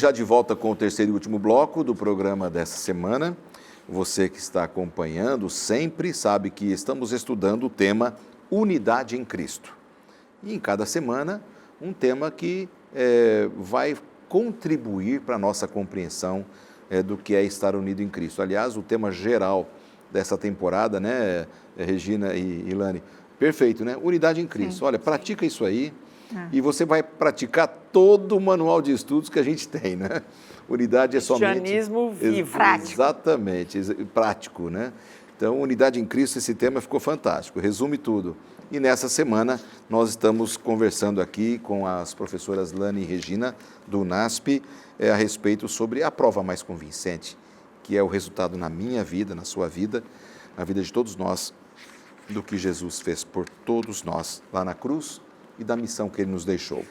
já de volta com o terceiro e último bloco do programa dessa semana. Você que está acompanhando sempre sabe que estamos estudando o tema Unidade em Cristo. E em cada semana, um tema que vai contribuir para a nossa compreensão do que é estar unido em Cristo. Aliás, o tema geral dessa temporada, né, Regina e Ilane? Perfeito, né? Unidade em Cristo. Sim, olha, pratica isso aí e você vai praticar todo o manual de estudos que a gente tem, né? Unidade é somente... Cristianismo vivo. Prático. Exatamente, prático, né? Então, Unidade em Cristo, esse tema ficou fantástico, resume tudo. E nessa semana nós estamos conversando aqui com as professoras Lani e Regina, do UNASP, a respeito sobre a prova mais convincente, que é o resultado na minha vida, na sua vida, na vida de todos nós, do que Jesus fez por todos nós lá na cruz e da missão que Ele nos deixou.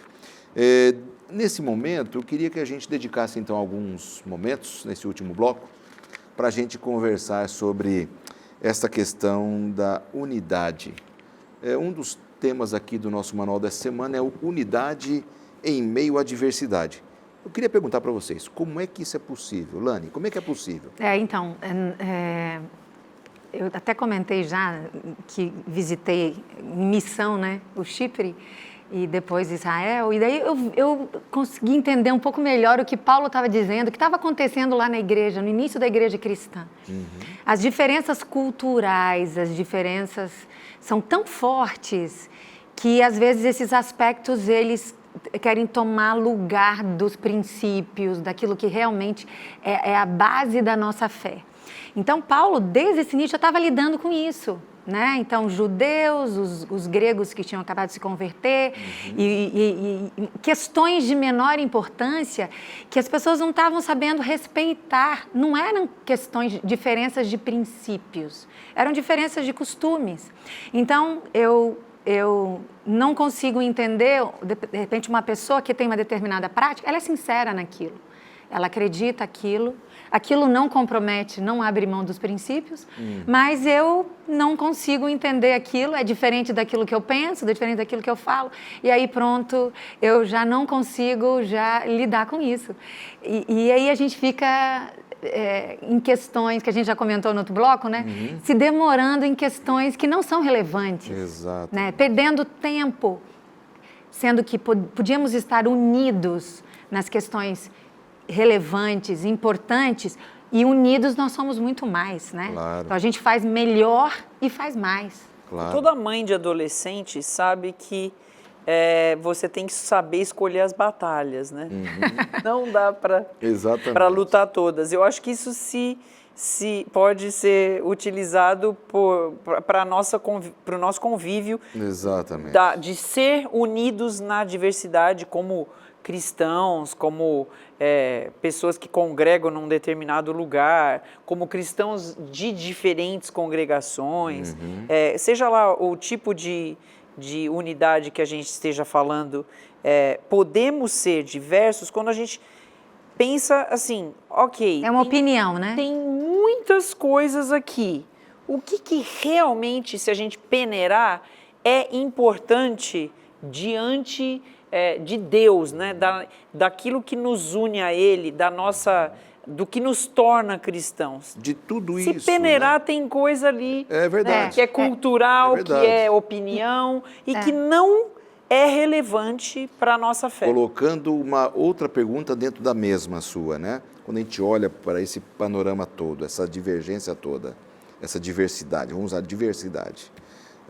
Nesse momento, eu queria que a gente dedicasse então alguns momentos, nesse último bloco, para a gente conversar sobre essa questão da unidade. Um dos temas aqui do nosso manual dessa semana é unidade em meio à diversidade. Eu queria perguntar para vocês, como é que isso é possível? Lani, como é que é possível? Eu até comentei já que visitei em missão, né, o Chipre e depois Israel, e daí eu consegui entender um pouco melhor o que Paulo estava dizendo, o que estava acontecendo lá na igreja, no início da igreja cristã. As diferenças culturais, as diferenças são tão fortes que às vezes esses aspectos eles querem tomar lugar dos princípios, daquilo que realmente é a base da nossa fé. Então, Paulo, desde esse início, já estava lidando com isso, né? Então, judeus, os gregos que tinham acabado de se converter, e questões de menor importância que as pessoas não estavam sabendo respeitar. Não eram questões, diferenças de princípios, eram diferenças de costumes. Então, eu não consigo entender, de repente, uma pessoa que tem uma determinada prática, ela é sincera naquilo, ela acredita aquilo não compromete, não abre mão dos princípios, mas eu não consigo entender aquilo, é diferente daquilo que eu penso, é diferente daquilo que eu falo, e aí pronto, eu já não consigo já lidar com isso. E aí a gente fica... em questões que a gente já comentou no outro bloco, né? Se demorando em questões que não são relevantes. Exato. Né? Perdendo tempo, sendo que podíamos estar unidos nas questões relevantes, importantes, e unidos nós somos muito mais, né? Claro. Então a gente faz melhor e faz mais. Claro. Toda mãe de adolescente sabe que você tem que saber escolher as batalhas, né? Não dá para lutar todas. Eu acho que isso se pode ser utilizado para o nosso convívio. Exatamente. De ser unidos na diversidade como cristãos, como pessoas que congregam num determinado lugar, como cristãos de diferentes congregações, seja lá o tipo de unidade que a gente esteja falando, podemos ser diversos quando a gente pensa assim, ok... É uma opinião, né? Tem muitas coisas aqui. O que realmente, se a gente peneirar, é importante diante de Deus, né? Daquilo que nos une a Ele, do que nos torna cristãos. De tudo isso. Se peneirar, né? tem coisa ali verdade. que é cultural, que é opinião e que não é relevante para a nossa fé. Colocando uma outra pergunta dentro da mesma sua, né? Quando a gente olha para esse panorama todo, essa divergência toda, essa diversidade, vamos usar diversidade.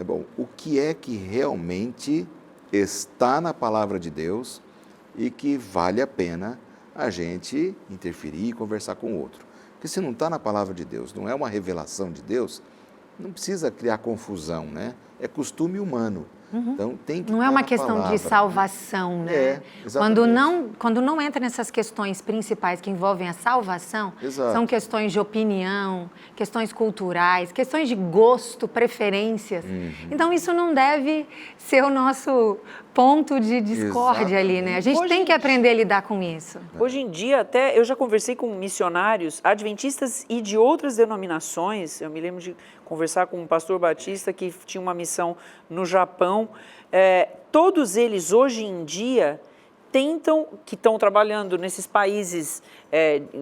Bom, o que é que realmente está na palavra de Deus e que vale a pena a gente interferir e conversar com o outro? Porque se não está na palavra de Deus, não é uma revelação de Deus, não precisa criar confusão, né? É costume humano. Então, tem que não é uma questão de salvação, né? Quando não entra nessas questões principais que envolvem a salvação, são questões de opinião, questões culturais, questões de gosto, preferências. Então, isso não deve ser o nosso ponto de discórdia ali, né? A gente tem que aprender a lidar com isso. Hoje em dia, até eu já conversei com missionários adventistas e de outras denominações. Eu me lembro de conversar com um pastor batista que tinha uma missão no Japão. Todos eles, hoje em dia, que estão trabalhando nesses países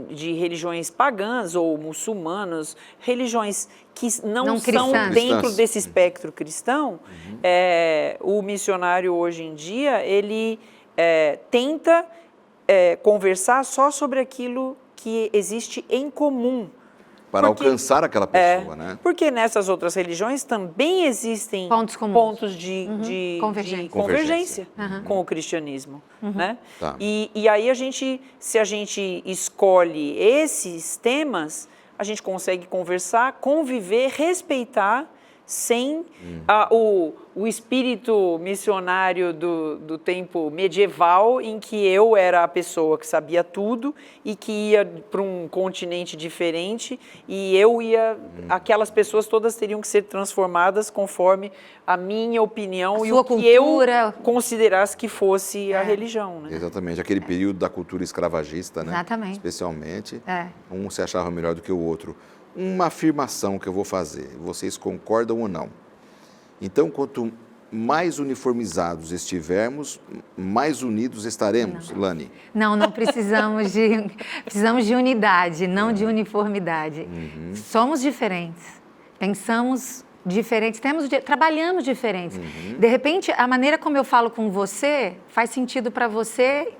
de religiões pagãs ou muçulmanas, religiões que não são cristãs. dentro desse espectro cristão, o missionário hoje em dia, ele tenta conversar só sobre aquilo que existe em comum. Para alcançar aquela pessoa, né? Porque nessas outras religiões também existem pontos comuns, pontos de convergência com o cristianismo, né? Tá. E aí se a gente escolhe esses temas, a gente consegue conversar, conviver, respeitar, sem o espírito missionário do tempo medieval, em que eu era a pessoa que sabia tudo e que ia para um continente diferente e aquelas pessoas todas teriam que ser transformadas conforme a minha opinião e o que eu considerasse que fosse a religião. Né? Exatamente, aquele período da cultura escravagista, né? Exatamente. Especialmente, um se achava melhor do que o outro. Uma afirmação que eu vou fazer, vocês concordam ou não? Então, quanto mais uniformizados estivermos, mais unidos estaremos, Lani? Não precisamos precisamos de unidade, não de uniformidade. Somos diferentes, pensamos diferentes, trabalhamos diferentes. De repente, a maneira como eu falo com você faz sentido para você.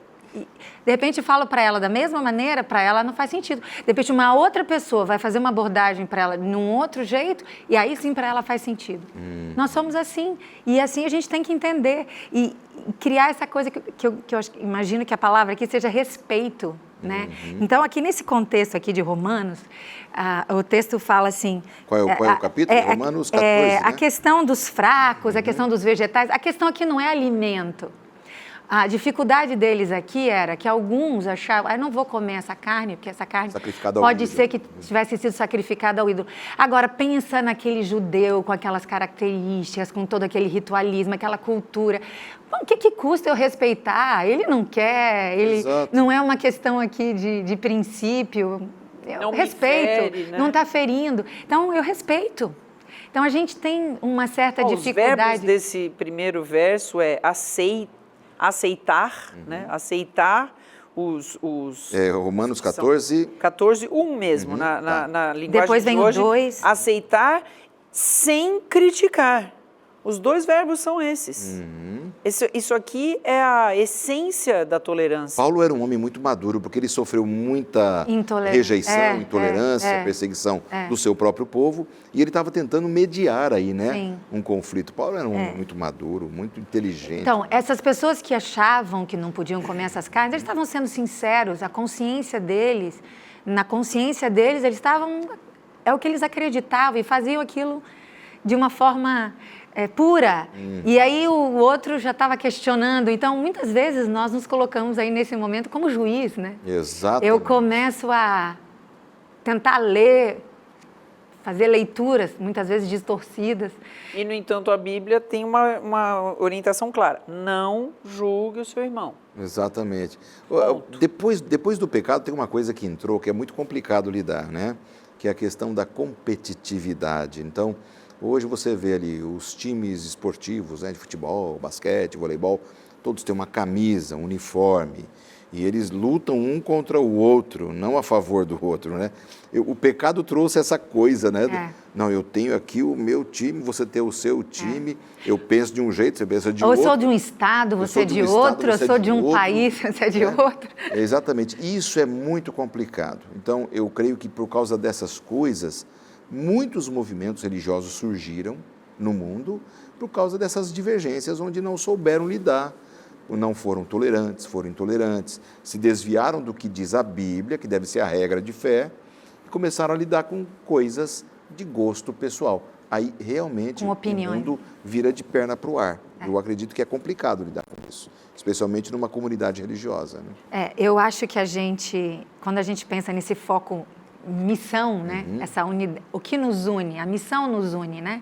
De repente falo para ela da mesma maneira, para ela não faz sentido. De repente uma outra pessoa vai fazer uma abordagem para ela num outro jeito e aí sim para ela faz sentido. Nós somos assim e assim a gente tem que entender e criar essa coisa que eu imagino que a palavra aqui seja respeito, né? Então aqui nesse contexto aqui de Romanos, o texto fala assim... Qual é o capítulo? Romanos 14, né? A questão dos fracos, a questão dos vegetais, a questão aqui não é alimento. A dificuldade deles aqui era que alguns achavam, não vou comer essa carne, porque essa carne pode ser que tivesse sido sacrificada ao ídolo. Agora, pensa naquele judeu com aquelas características, com todo aquele ritualismo, aquela cultura. Bom, o que custa eu respeitar? Ele não quer, não é uma questão aqui de princípio. Eu respeito, fere, né? Não está ferindo. Então, eu respeito. Então, a gente tem uma certa dificuldade. Os verbos desse primeiro verso é aceitar, né? Aceitar os Romanos 14. 14, mesmo, na linguagem Depois de vem hoje. O 2. Aceitar sem criticar. Os dois verbos são esses. Isso aqui é a essência da tolerância. Paulo era um homem muito maduro, porque ele sofreu muita rejeição, intolerância, perseguição do seu próprio povo, e ele estava tentando mediar aí, né? Sim. Um conflito. Paulo era um homem muito maduro, muito inteligente. Então, essas pessoas que achavam que não podiam comer essas carnes, eles estavam sendo sinceros, na consciência deles, eles estavam... É o que eles acreditavam e faziam aquilo de uma forma... pura, e aí o outro já estava questionando. Então, muitas vezes, nós nos colocamos aí nesse momento como juiz, né? Exato. Eu começo a tentar ler, fazer leituras, muitas vezes distorcidas. E, no entanto, a Bíblia tem uma orientação clara. Não julgue o seu irmão. Exatamente. Depois do pecado, tem uma coisa que entrou que é muito complicado lidar, né? Que é a questão da competitividade. Então, hoje você vê ali os times esportivos, né, de futebol, basquete, voleibol, todos têm uma camisa, um uniforme, e eles lutam um contra o outro, não a favor do outro, né? O pecado trouxe essa coisa, né? Não, eu tenho aqui o meu time, você tem o seu time, eu penso de um jeito, você pensa de outro. Eu sou de um estado, você é de outro, eu sou de um país, você é de outro. Exatamente, isso é muito complicado. Então, eu creio que por causa dessas coisas, muitos movimentos religiosos surgiram no mundo por causa dessas divergências, onde não souberam lidar, não foram tolerantes, foram intolerantes, se desviaram do que diz a Bíblia, que deve ser a regra de fé, e começaram a lidar com coisas de gosto pessoal. Aí, realmente, o mundo vira de perna para o ar. Eu acredito que é complicado lidar com isso, especialmente numa comunidade religiosa. Né? Eu acho que quando a gente pensa nesse foco missão, né? Essa o que nos une, a missão nos une, né?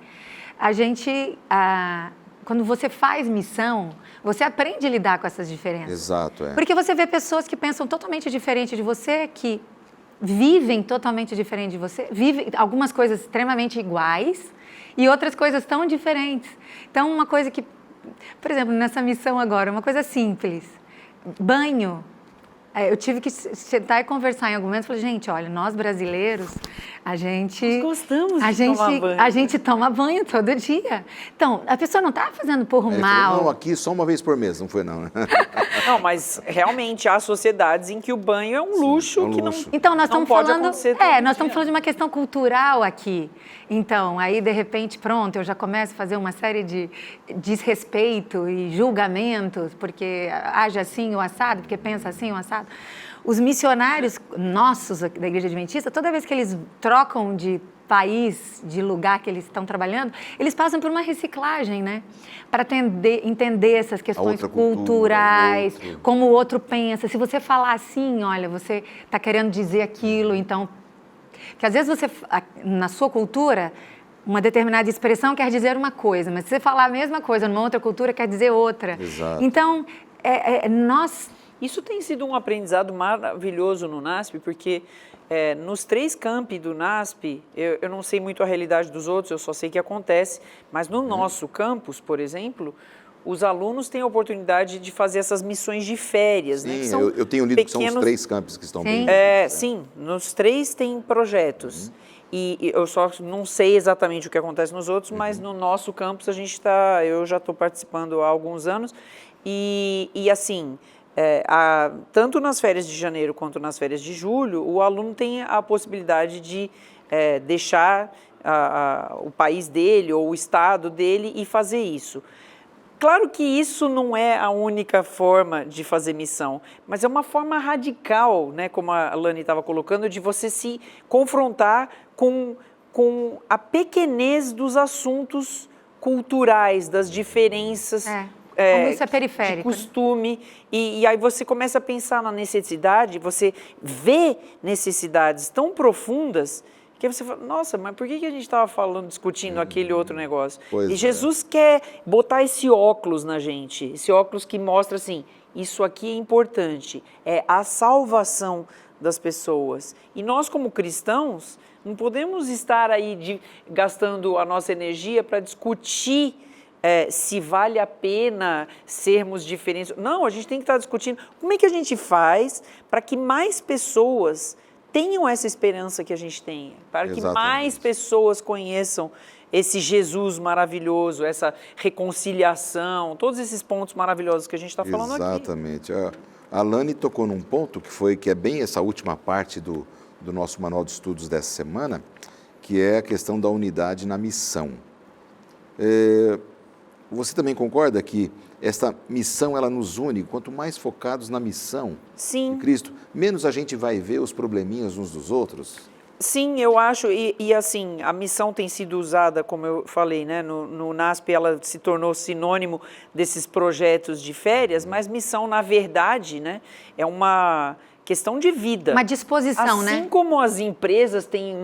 Quando você faz missão, você aprende a lidar com essas diferenças. Exato, Porque você vê pessoas que pensam totalmente diferente de você, que vivem totalmente diferente de você, vivem algumas coisas extremamente iguais e outras coisas tão diferentes. Então, uma coisa que, por exemplo, nessa missão agora, uma coisa simples. banho. Eu tive que sentar e conversar em algum momento. Falei, gente, olha, nós brasileiros, Nós gostamos de tomar banho. A gente toma banho todo dia. Então, a pessoa não está fazendo por Ele mal. falou, não, aqui só uma vez por mês, não foi não, né? Não, mas realmente há sociedades em que o banho é um luxo, é um que não, luxo. Então, nós não estamos pode falando, acontecer todo nós dia. estamos falando de uma questão cultural aqui. Então, aí de repente, pronto, eu já começo a fazer uma série de desrespeito e julgamentos, porque age assim o assado, porque pensa assim o assado. Os missionários nossos da Igreja Adventista, toda vez que eles trocam de país, de lugar que eles estão trabalhando, eles passam por uma reciclagem, né? Para entender essas questões outra cultura, culturais, o outro. como o outro pensa. Se você falar assim, olha, você está querendo dizer aquilo, então... Porque às vezes você, na sua cultura, uma determinada expressão quer dizer uma coisa, mas se você falar a mesma coisa numa outra cultura, quer dizer outra. Exato. Então, nós... Isso tem sido um aprendizado maravilhoso no NASP, porque nos 3 campi do NASP, eu não sei muito a realidade dos outros, eu só sei que acontece, mas no nosso campus, por exemplo, os alunos têm a oportunidade de fazer essas missões de férias. Sim, né, que são eu tenho lido que são os 3 campos que estão bem. Sim, nos 3 tem projetos. E eu só não sei exatamente o que acontece nos outros, mas no nosso campus eu já estou participando há alguns anos. E assim, tanto nas férias de janeiro quanto nas férias de julho, o aluno tem a possibilidade de deixar o país dele ou o estado dele e fazer isso. Claro que isso não é a única forma de fazer missão, mas é uma forma radical, né, como a Lani estava colocando, de você se confrontar com a pequenez dos assuntos culturais, das diferenças como isso é periférico, de costume. E aí você começa a pensar na necessidade, você vê necessidades tão profundas que aí você fala, nossa, mas por que a gente estava discutindo aquele outro negócio? Pois E Jesus quer botar esse óculos na gente, esse óculos que mostra assim, isso aqui é importante, é a salvação das pessoas. E nós, como cristãos, não podemos estar aí gastando a nossa energia para discutir se vale a pena sermos diferentes. Não, a gente tem que estar discutindo como é que a gente faz para que mais pessoas tenham essa esperança que a gente tem, para que mais pessoas conheçam esse Jesus maravilhoso, essa reconciliação, todos esses pontos maravilhosos que a gente está falando aqui. Exatamente. A Lani tocou num ponto que é bem essa última parte do nosso manual de estudos dessa semana, que é a questão da unidade na missão. Você também concorda que essa missão ela nos une? Quanto mais focados na missão de Cristo, menos a gente vai ver os probleminhas uns dos outros? Sim, eu acho, e assim, a missão tem sido usada, como eu falei, né, no NASP ela se tornou sinônimo desses projetos de férias, mas missão, na verdade, né, é uma questão de vida. Uma disposição, né? Assim como as empresas têm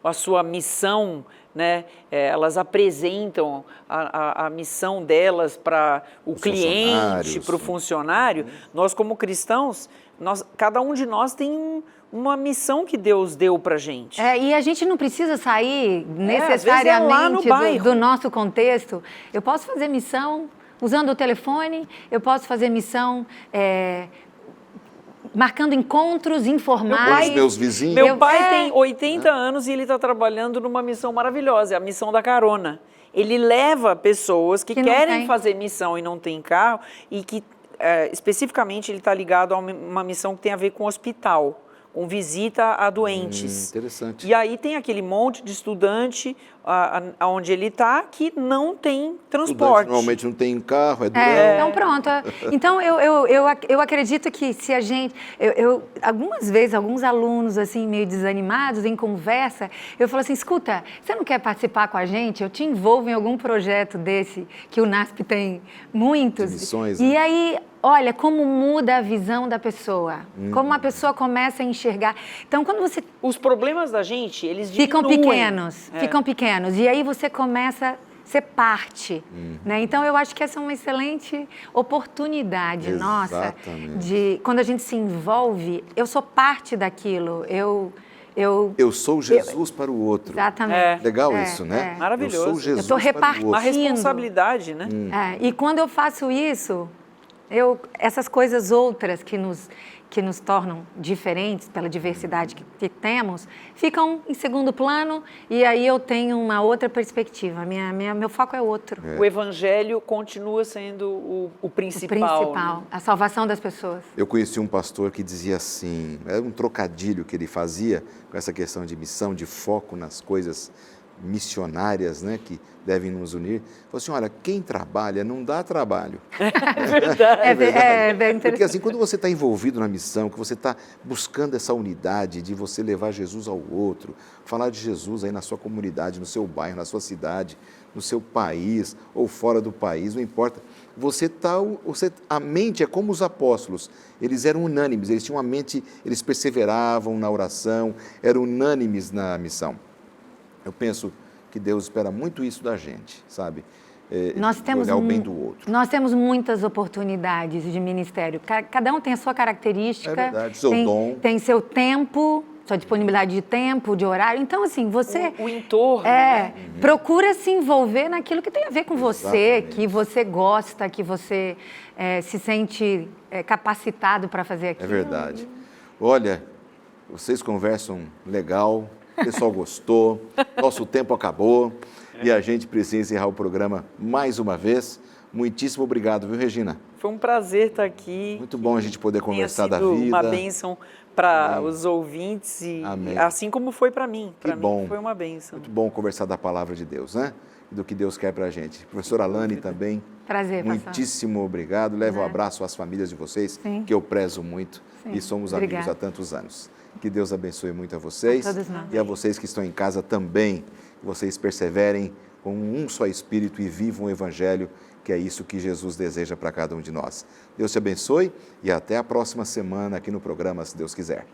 a sua missão, né, elas apresentam a missão delas para o cliente, para o funcionário, nós como cristãos, cada um de nós tem uma missão que Deus deu para a gente. E a gente não precisa sair às vezes é lá no necessariamente bairro. do nosso contexto. Eu posso fazer missão usando o telefone, eu posso fazer missão marcando encontros informais. Os meus vizinhos. Meu pai tem 80 anos e ele está trabalhando numa missão maravilhosa, é a missão da carona. Ele leva pessoas que querem fazer missão e não tem carro e que, especificamente, ele está ligado a uma missão que tem a ver com hospital, com visita a doentes. Interessante. E aí tem aquele monte de estudante onde ele está que não tem transporte. Normalmente não tem carro, Então pronto. Então eu acredito que se a gente... algumas vezes, alguns alunos assim meio desanimados, em conversa, eu falo assim, escuta, você não quer participar com a gente? Eu te envolvo em algum projeto desse, que o NASP tem muitos. De missões, E aí... Olha, como muda a visão da pessoa, como a pessoa começa a enxergar. Então, quando você... Os problemas da gente, eles ficam diminuem. Ficam pequenos. E aí você começa a ser parte. Né? Então, eu acho que essa é uma excelente oportunidade nossa. Quando a gente se envolve, eu sou parte daquilo, eu sou Jesus para o outro. Exatamente. Legal isso, né? Maravilhoso. Eu sou Jesus eu estou repartindo. Uma responsabilidade, né? E quando eu faço isso... Essas coisas outras que nos tornam diferentes pela diversidade que temos, ficam em segundo plano e aí eu tenho uma outra perspectiva. Meu foco é outro. O evangelho continua sendo o principal. Né? A salvação das pessoas. Eu conheci um pastor que dizia assim, era um trocadilho que ele fazia com essa questão de missão, de foco nas coisas missionárias, né, que devem nos unir. Falou assim, olha, quem trabalha não dá trabalho. É verdade. É bem interessante. Porque assim, quando você está envolvido na missão, que você está buscando essa unidade de você levar Jesus ao outro, falar de Jesus aí na sua comunidade, no seu bairro, na sua cidade, no seu país ou fora do país, não importa. A mente é como os apóstolos, eles eram unânimes, eles tinham a mente, eles perseveravam na oração, eram unânimes na missão. Eu penso que Deus espera muito isso da gente, sabe? Olhar o bem do outro. Nós temos muitas oportunidades de ministério. Cada um tem a sua característica. É verdade, seu dom. Tem seu tempo, sua disponibilidade de tempo, de horário. Então, assim, você... O entorno, né? Procura se envolver naquilo que tem a ver com você, Exatamente. que você gosta, que você se sente capacitado para fazer aquilo. É verdade. Olha, vocês conversam legal, o pessoal gostou, nosso tempo acabou e a gente precisa encerrar o programa mais uma vez. Muitíssimo obrigado, viu, Regina? Foi um prazer estar aqui. Muito bom a gente poder conversar da sido vida. Uma bênção para os ouvintes, e assim como foi para mim. Para mim foi uma bênção. Muito bom conversar da palavra de Deus, né? E do que Deus quer para a gente. Professora Alane também. Prazer, pastor. Muitíssimo obrigado. Levo um abraço às famílias de vocês, Sim. que eu prezo muito. Sim. E somos Obrigada. amigos há tantos anos. Que Deus abençoe muito a vocês. A todos nós. E a vocês que estão em casa também. Que vocês perseverem com um só Espírito e vivam o Evangelho, que é isso que Jesus deseja para cada um de nós. Deus te abençoe e até a próxima semana aqui no programa, se Deus quiser.